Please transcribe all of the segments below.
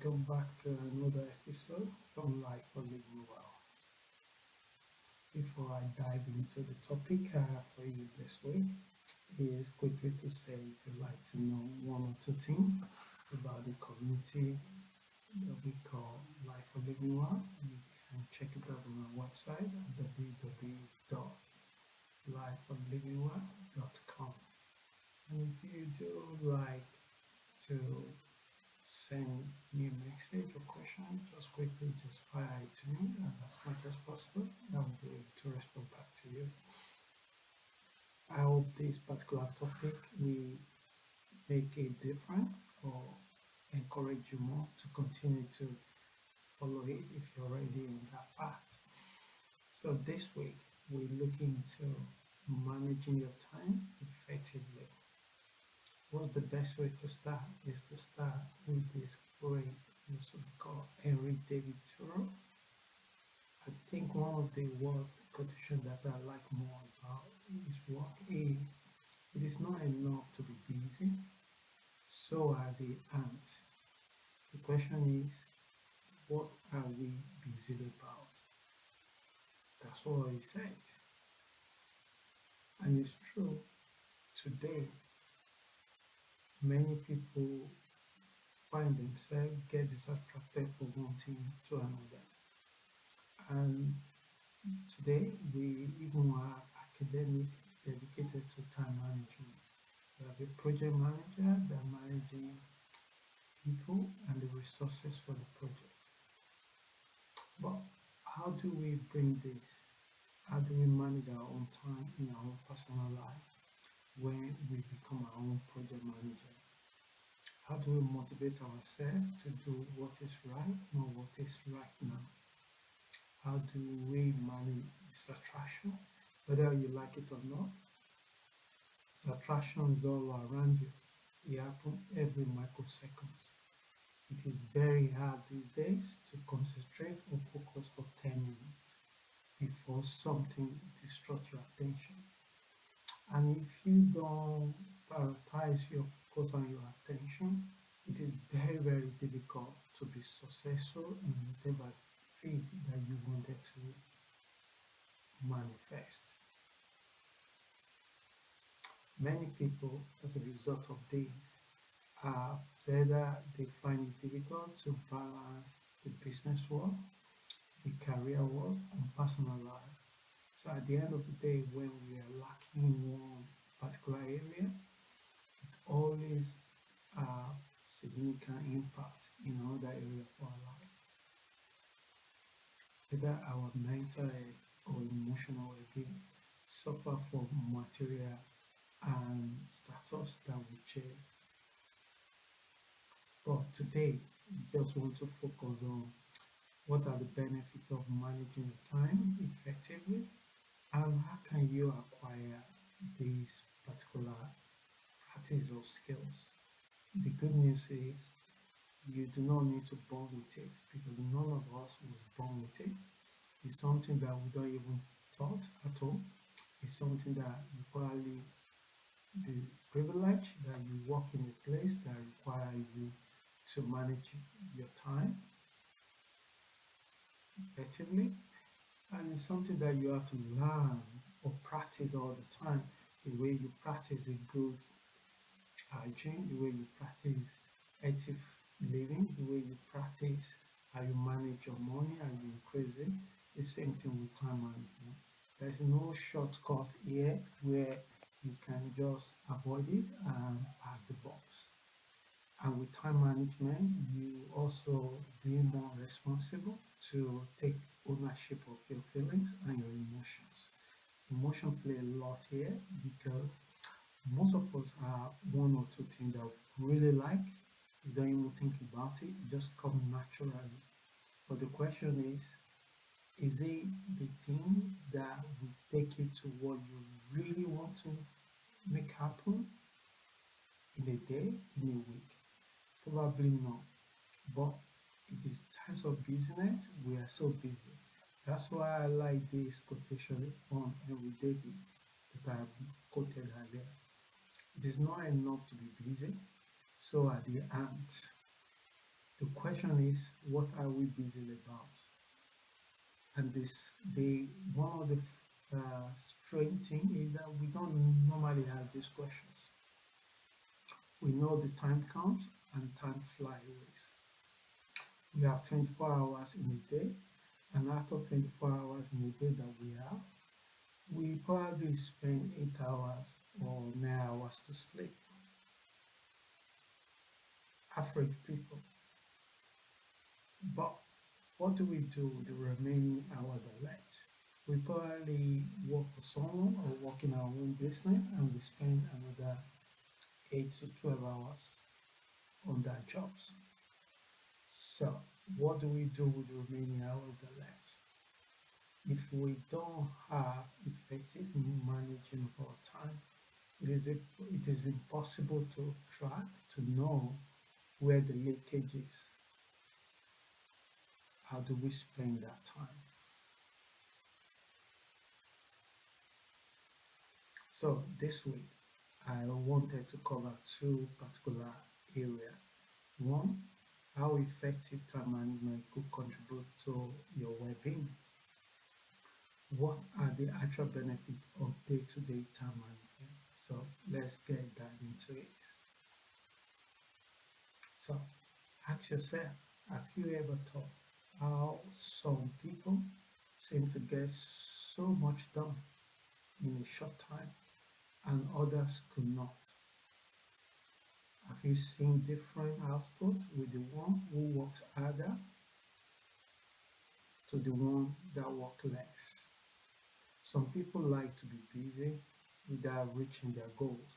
welcome back to another episode from Life for Living Well. Before I dive into the topic for you this week, is quickly to say if you'd like to know one or two things about the community that we call Life for Living Well, you can check it out on our website at www.lifeforlivingwell.com. And if you do like to send me a message or question, just quickly just fire it to me as much as possible. I will be able to respond back to you. I hope this particular topic will make a difference or encourage you more to continue to follow it if you're already in that path. So this week we're looking into managing your time effectively. What's the best way to start is to start with this great called Henry David Thoreau. I think one of the word quotation that I like more about his work is, it is not enough to be busy, so are the ants. The question is, what are we busy about? That's what he said. And it's true, today many people find themselves get distracted from one thing to another. And today we even have academic dedicated to time management. We have a project manager that managing people and the resources for the project. But how do we bring this? How do we manage our own time in our own personal life when we become our own project manager? How do we motivate ourselves to do what is right, not what is right now? How do we manage distraction, whether you like it or not? Distraction is all around you. It happens every microseconds. It is very hard these days to concentrate or focus for 10 minutes before something distracts your attention. And if you don't prioritize your focus and your attention, it is very, very difficult to be successful in whatever field that you wanted to manifest. Many people, as a result of this, have said that they find it difficult to balance the business world, the career world, and personal life. So at the end of the day, when we are lacking in one particular area, it always have significant impact in other areas of our life. Whether our mental or emotional well-being suffer from material and status that we chase. But today, we just want to focus on what are the benefits of managing your time effectively, and how can you acquire these particular practice or skills. The good news is you do not need to born with it, because none of us was born with it. It's something that we don't even thought at all. It's something that you probably the privilege that you work in a place that requires you to manage your time effectively, and it's something that you have to learn or practice all the time. The way you practice a good hygiene, the way you practice active living, the way you practice how you manage your money and you increase it. The same thing with time management. There's no shortcut here where you can just avoid it and pass the box. And with time management, you also be more responsible to take ownership of your feelings and your emotions. Emotion play a lot here because most of us have one or two things that we really like. You don't even think about it, it just comes naturally. But the question is it the thing that will take you to what you really want to make happen in a day, in a week? Probably not. But if it's times of business, we are so busy. That's why I like this quotation from Henry David that I quoted earlier. It is not enough to be busy, so are the ants. The question is, what are we busy about? And one of the strange thing is that we don't normally have these questions. We know the time comes and time flies. We have 24 hours in a day, and out of 24 hours in a day that we probably spend 8 hours or 9 hours to sleep. Average people. But what do we do with the remaining hour that left? We probably work for someone or work in our own business, and we spend another 8 to 12 hours on that jobs. So what do we do with the remaining hour that left? If we don't have effective managing of our time, it is impossible to track, to know where the leakage is. How do we spend that time? So this week, I wanted to cover two particular areas. One, how effective time management could contribute to your well-being. What are the actual benefits of day-to-day time management? So let's get that into it. So ask yourself, have you ever thought how some people seem to get so much done in a short time and others could not? Have you seen different outputs with the one who works harder to the one that works less? Some people like to be busy without reaching their goals.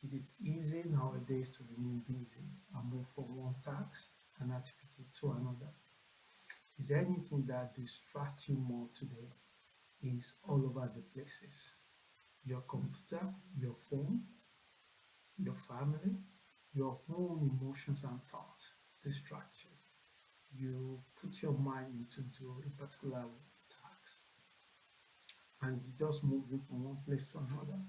It is easy nowadays to remain busy and move from one task and activity to another. Is there anything that distracts you more today? Is all over the places. Your computer, your phone, your family, your own emotions and thoughts distract you. You put your mind into do a particular task and you just move it from one place to another.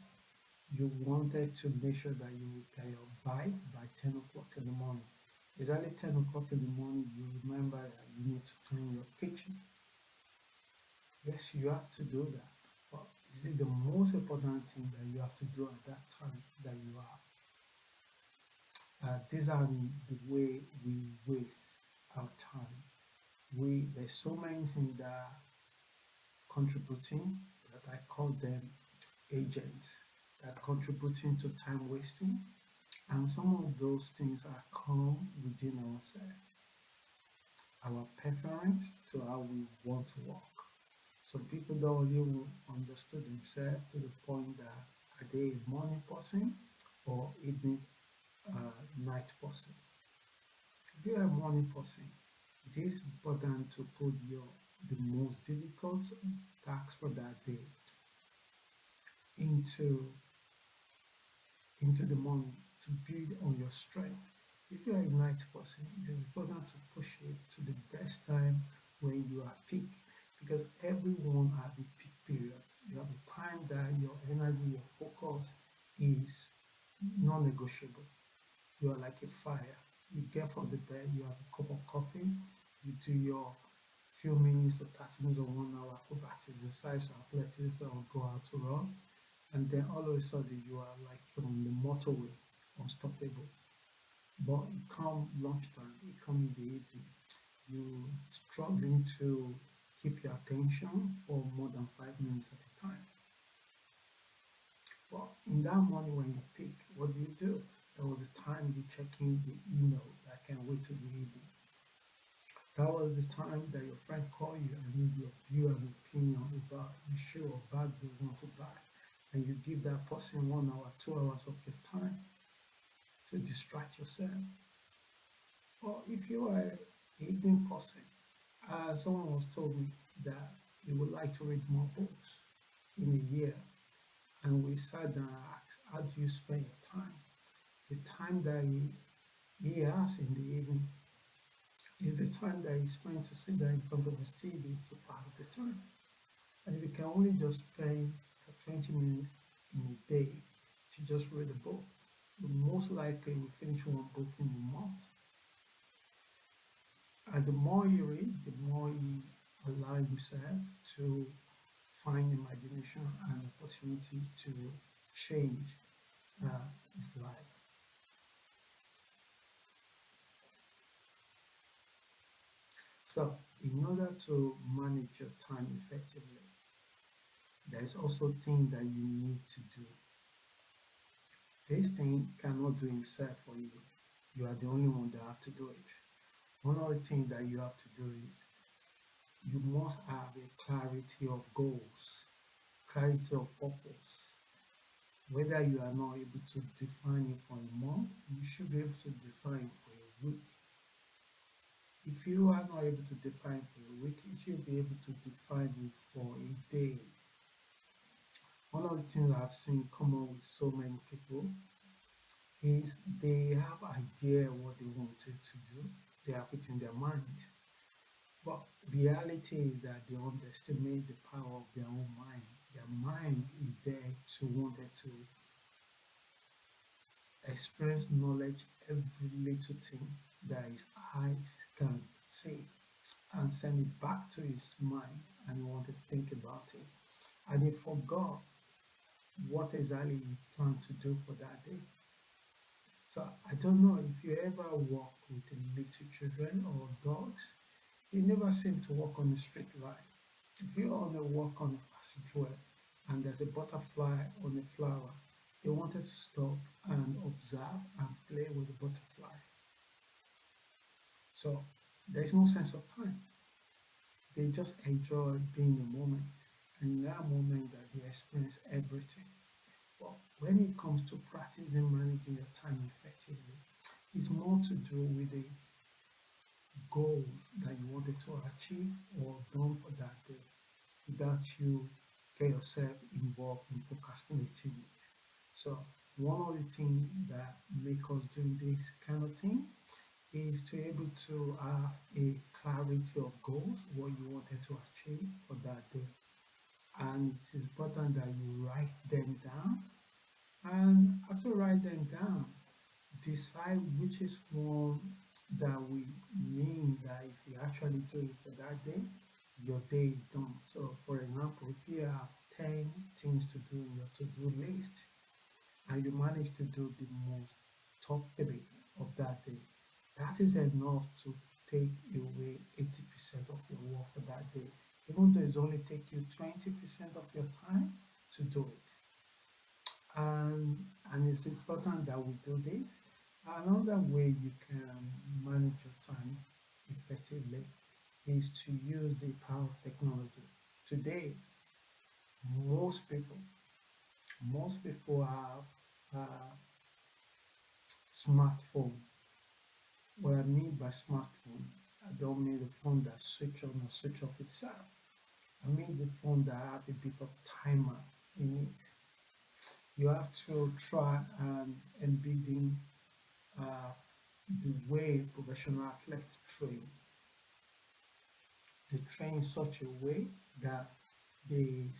You wanted to make sure that you will get your bike by 10 o'clock in the morning. Exactly 10 o'clock in the morning, you remember that you need to clean your kitchen. Yes, you have to do that. But is it the most important thing that you have to do at that time that you are? These are the way we waste our time. There's so many things that are contributing that I call them agents that are contributing to time wasting, and some of those things are come within ourselves, our preference to how we want to work. Some people don't even understand themselves to the point that are they a morning person or evening night person. If you're a morning person, it is important to put the most difficult task for that day into the morning to build on your strength. If you are a night person, it is important to push it to the best time when you are peak because everyone has a peak period. You have a time that your energy, your focus is non-negotiable. You are like a fire. You get from the bed, you have a cup of coffee, you do your few minutes or 30 minutes or 1 hour acrobatic exercise or athletics or go out to run, and then all of a sudden you are like on the motorway, unstoppable. But it come lunchtime, it come in the evening, you struggling to keep your attention for more than 5 minutes at a time. But in that morning when you pick, what do you do? There was a time you check in the email that can wait to the evening. That was the time that your friend called you and need your view and opinion about the shoe or bag they want to buy. And you give that person 1 hour, 2 hours of your time to distract yourself. Or if you are an evening person, someone was told me that he would like to read more books in a year. And we sat down and asked, how do you spend your time? The time that he has in the evening is the time that he spends to sit down in front of his TV to pass the time. And if you can only just spend 20 minutes in a day to just read a book, you most likely will finish one book in a month. And the more you read, the more you allow yourself to find imagination and opportunity to change his life. So, in order to manage your time effectively, there's also things that you need to do. This thing cannot do himself for you. You are the only one that have to do it. One of the things that you have to do is you must have a clarity of goals, clarity of purpose. Whether you are not able to define it for a month, you should be able to define it for a week. If you are not able to define for a week, you should be able to define it for a day. One of the things I've seen common with so many people is they have idea what they wanted to do. They have it in their mind. But reality is that they underestimate the power of their own mind. Their mind is there to want to experience knowledge every little thing that his eyes can see and send it back to his mind and he want to think about it. And he forgot what exactly he planned to do for that day. So I don't know if you ever walk with little children or dogs, they never seem to walk on a straight line. If you're on a walk on a passageway and there's a butterfly on a flower, they wanted to stop and observe and play with the butterfly. So there's no sense of time. They just enjoy being the moment. And in that moment that they experience everything. But when it comes to practicing managing your time effectively, it's more to do with the goals that you wanted to achieve or done for that day without you get yourself involved in procrastinating it. So one of the things that make us do this kind of thing is to able to have a clarity of goals, what you wanted to achieve for that day. And it is important that you write them down. And after write them down, decide which is one that we mean that if you actually do it for that day, your day is done. So, for example, if you have 10 things to do in your to do list and you manage to do the most top three of that day, that is enough to take away 80% of your work for that day, even though it's only take you 20% of your time to do it. And it's important that we do this. Another way you can manage your time effectively is to use the power of technology. Today, most people, most people have a smartphone. What I mean by smartphone, I don't mean the phone that switch on or switch off itself. I mean the phone that have a bit of timer in it. You have to try and embed uh, the way professional athletes train. They train in such a way that they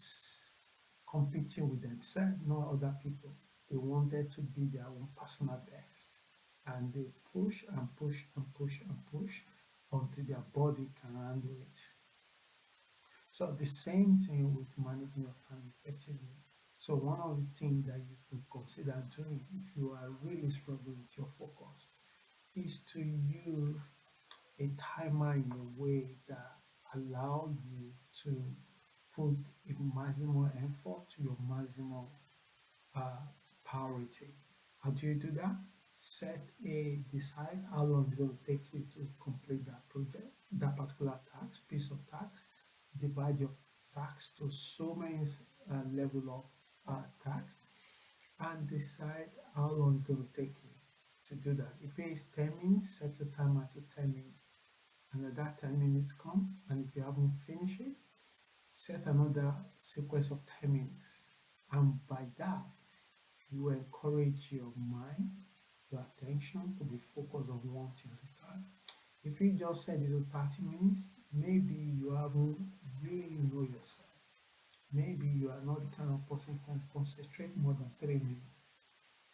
competing with themselves, not other people. They wanted to be their own personal best. And they push and push and push and push until their body can handle it. So the same thing with managing your time effectively. So one of the things that you could consider doing if you are really struggling with your focus is to use a timer in a way that allow you to put a maximum effort to your maximum uh, priority. How do you do that? Decide how long it's going to take you to complete that project, that particular task, piece of task. Divide your task to so many level of tasks and decide how long it's going to take you to do that. If it is 10 minutes, set your timer to 10 minutes. And at that 10 minutes come, and if you haven't finished it, set another sequence of 10 minutes. And by that, you encourage your mind, your attention to be focused on one thing at a time. If you just set it to 30 minutes, maybe you haven't really know yourself. Maybe you are not the kind of person who can concentrate more than 3 minutes.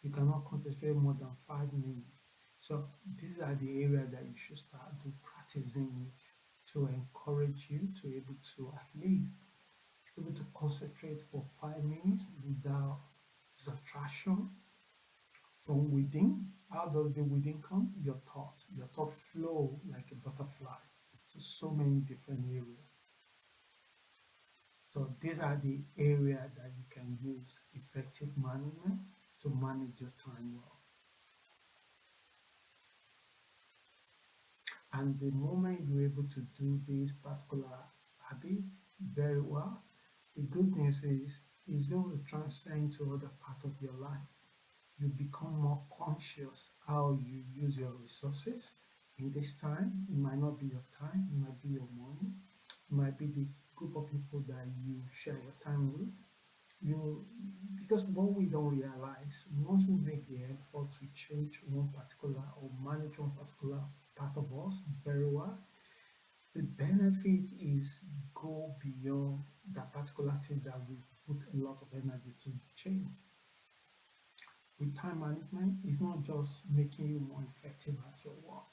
You cannot concentrate more than 5 minutes. So these are the areas that you should start to practicing it to encourage you to able to at least able to concentrate for 5 minutes without distraction from within. How does the within come? Your thoughts. Your thought flow like a butterfly to so many different areas. So these are the areas that you can use effective management to manage your time well. And the moment you're able to do this particular habit very well, the good news is it's going to transcend to other part of your life. You become more conscious how you use your resources in this time. It might not be your time, it might be your money, it might be the group of people that you share your time with. You because what we don't realize, once we make the effort to change one particular or manage one particular part of us very well, the benefit is go beyond that particular thing that we put a lot of energy to change. With time management, it's not just making you more effective at your work.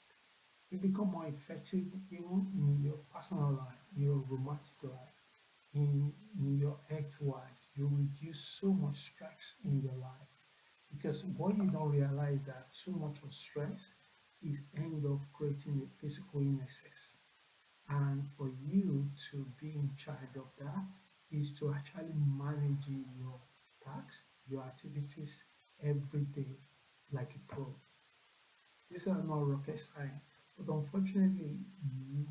You become more effective even in your personal life, your romantic life, in your health wise. You reduce so much stress in your life. Because what you don't realize that too much of stress is end up creating a physical illnesses. And for you to be in charge of that is to actually manage your tasks, your activities every day like a pro. These are not rocket science, but unfortunately,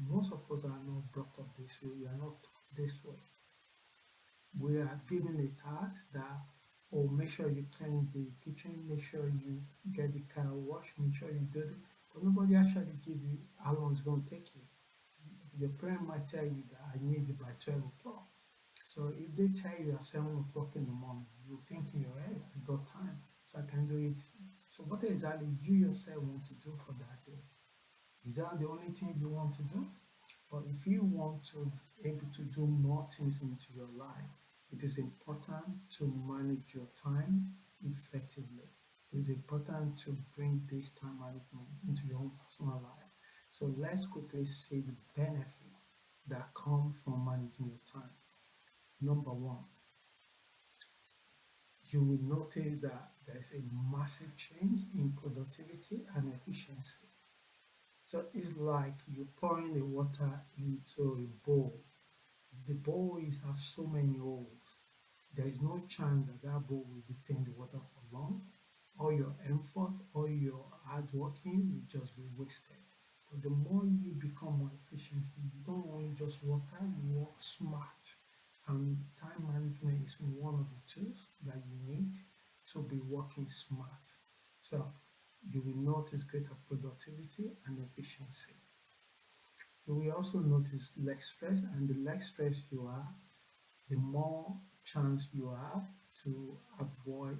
most of us are not brought up this way. We are not taught this way. We are given a task that, oh, make sure you clean the kitchen, make sure you get the car washed, make sure you do it. But nobody actually give you how long it's going to take you. Your parent might tell you that I need it by 12 o'clock. So if they tell you at 7 o'clock in the morning, you think in your head, I got time, so I can do it. So what exactly you yourself want to do for that day? Is that the only thing you want to do? But if you want to be able to do more things into your life, it is important to manage your time effectively. It is important to bring this time management into your own personal life. So let's quickly see the benefit that come from managing your time. Number one, you will notice that there's a massive change in productivity and efficiency. So it's like you pouring the water into a bowl. The bowl is has so many holes. There is no chance that that bowl will retain the water for long. All your effort, all your hard working will just be wasted. But the more you become more efficient, you don't only just work hard, you work smart. And time management is one of the tools that you need to be working smart. So you will notice greater productivity and efficiency. You will also notice less stress, and the less stress you are, the more chance you have to avoid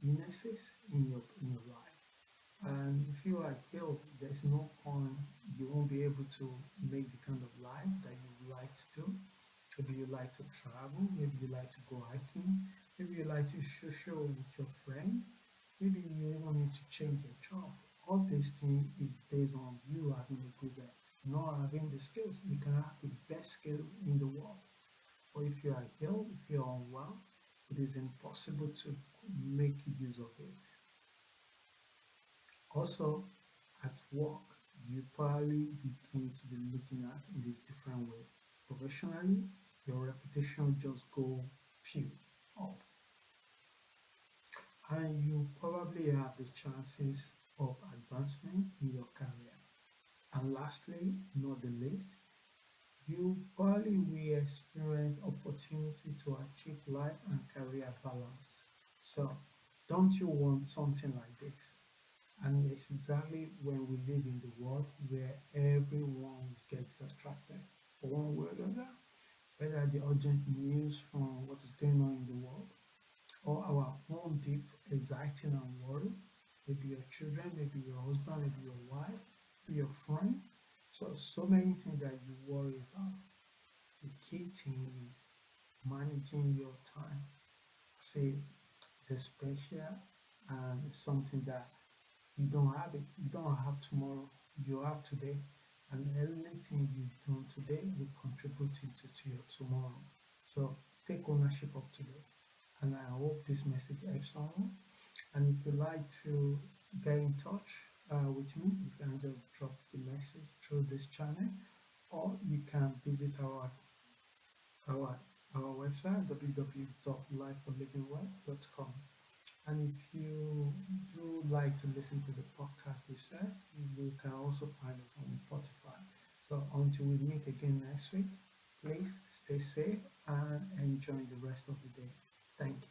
illnesses in your life. And if you are ill, there's no point, you won't be able to make the kind of life that you would like to do. Maybe you like to travel, maybe you like to go hiking, maybe you like to social with your friend, maybe you even need to change your job. All these things is based on you having a good health, not having the skills. You can have the best skill in the world. Or if you are ill, if you are unwell, it is impossible to make use of it. Also, at work, you probably begin to be looking at in a different way. Professionally, your reputation just go pew up, and you probably have the chances of advancement in your career. And lastly, not the least, you probably will experience opportunity to achieve life and career balance. So, don't you want something like this? And it's exactly when we live in the world where everyone gets distracted for one way or another, whether the urgent news from what is going on in the world or our own deep anxiety and worry, maybe your children, maybe your husband, maybe your wife, maybe your friend. So many things that you worry about. The key thing is managing your time. Say it's a special and it's something that You don't have it. You don't have tomorrow. You have today. And anything you've done today will contribute to your tomorrow. So take ownership of today. And I hope this message helps someone. And if you like to get in touch with me, you can just drop the message through this channel, or you can visit our our website www.lifeforlivingwell.com. And if you do like to listen to the podcast we said, you can also find it on Spotify. So until we meet again next week, please stay safe and enjoy the rest of the day. Thank you.